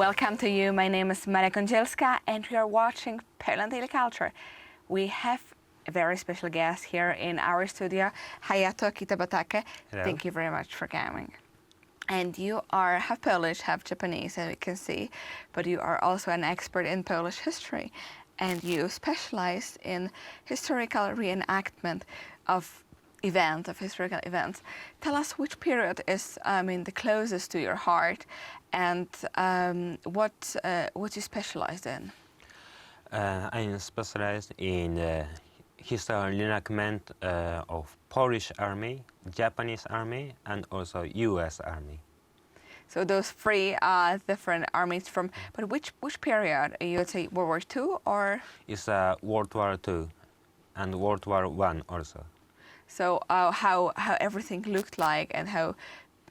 Welcome to you. My name is Maria Kondzielska and we are watching Poland Daily Culture. We have a very special guest here in our studio, Hayato Kitabatake. Hello. Thank you very much for coming. And you are half Polish, half Japanese, as we can see, but you are also an expert in Polish history, and you specialize in historical reenactment of historical events. Tell us which period is, the closest to your heart, and what you specialize in. I am specialized in historical reenactment of Polish army, Japanese army, and also U.S. army. So those three different armies but which period? You would say World War II or? It's World War II and World War I also. So how everything looked like and how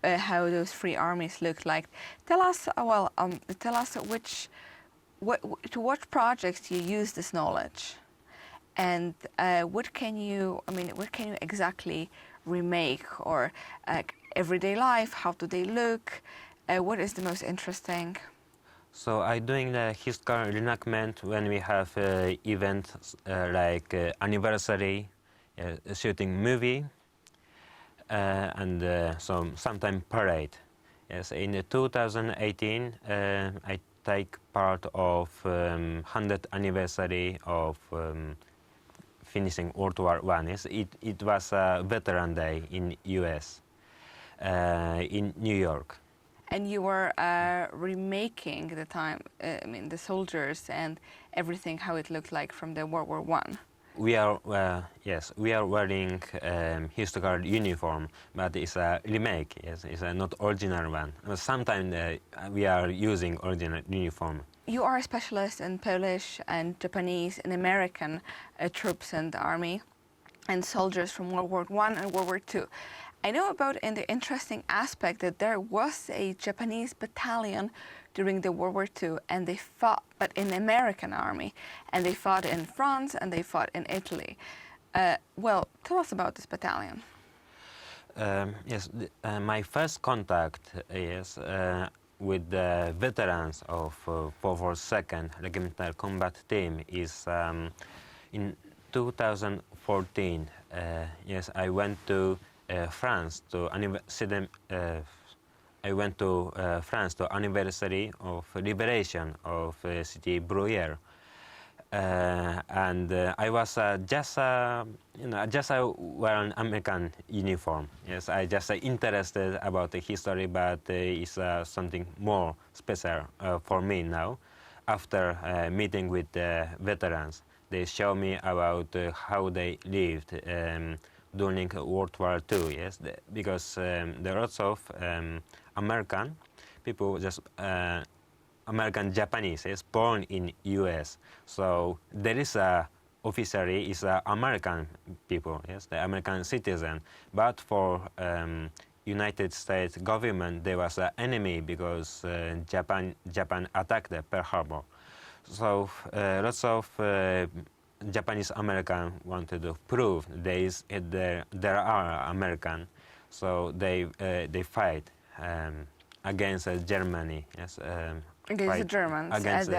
those three armies looked like. Tell us to what projects you use this knowledge, and what can you exactly remake, or everyday life? How do they look? What is the most interesting? So I'm doing the historical reenactment when we have events like anniversary, shooting movie, and sometime parade. Yes, in 2018 I take part of 100th anniversary of finishing World War I. Yes, it was a Veteran Day in U.S. In New York. And you were remaking the soldiers and everything, how it looked like from the World War I. We are wearing historical uniform, but it's a remake. Yes, it's not original one. Sometimes we are using original uniform. You are a specialist in Polish and Japanese and American troops and army and soldiers from World War I and World War II. I know about in the interesting aspect that there was a Japanese battalion during the World War II, and they fought, but in the American army, and they fought in France and they fought in Italy. Well, tell us about this battalion. Yes, my first contact is with the veterans of 442nd Regimental Combat Team is in 2014. Yes, I went to France to France to anniversary of liberation of city Bruyère, and I was just wear an American uniform. Yes, I just interested about the history, but it's something more special for me now. After meeting with the veterans, they show me about how they lived during World War II, yes, because there are lots of American people, just American Japanese, yes, born in U.S. So there is a officially is American people, yes, the American citizen. But for United States government, there was an enemy because Japan attacked the Pearl Harbor. So lots of Japanese American wanted to prove there are American, so they fight against Germany. Yes, against the Germans. Against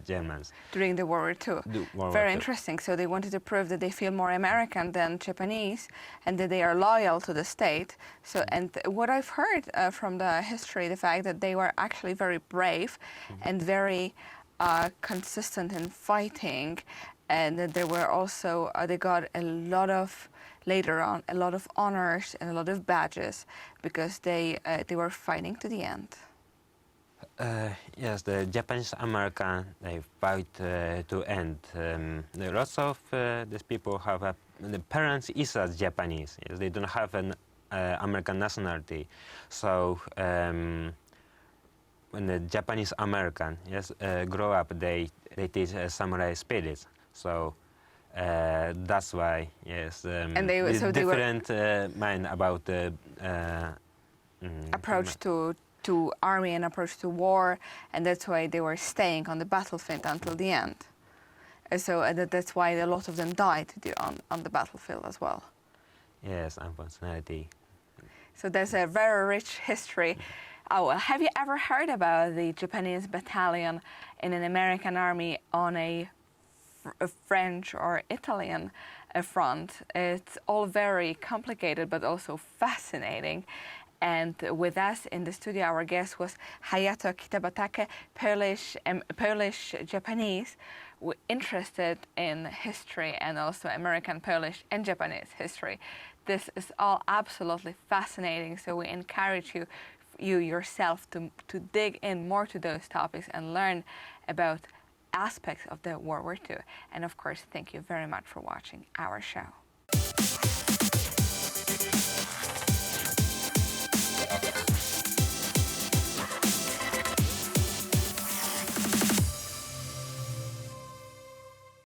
Germans during the World War II. Very interesting. So they wanted to prove that they feel more American than Japanese, and that they are loyal to the state. So, and what I've heard from the history, the fact that they were actually very brave and very consistent in fighting, and that they were also they got later on a lot of honors and a lot of badges because they were fighting to the end. Yes, the Japanese American, they fight to end. Lots of these people have the parents is Japanese. Yes, they don't have an American nationality, so. When the Japanese American grow up, they teach samurai spirits. So that's why and they different mind about the approach to army and approach to war, and that's why they were staying on the battlefield until the end. So that's why a lot of them died on the battlefield as well. Yes, unfortunately. So there's a very rich history Oh, well, have you ever heard about the Japanese battalion in an American army on a French or Italian front? It's all very complicated but also fascinating. And with us in the studio, our guest was Hayato Kitabatake, Polish Japanese, interested in history and also American, Polish, and Japanese history. This is all absolutely fascinating. So we encourage you yourself to dig in more to those topics and learn about aspects of the World War II. And of course, thank you very much for watching our show.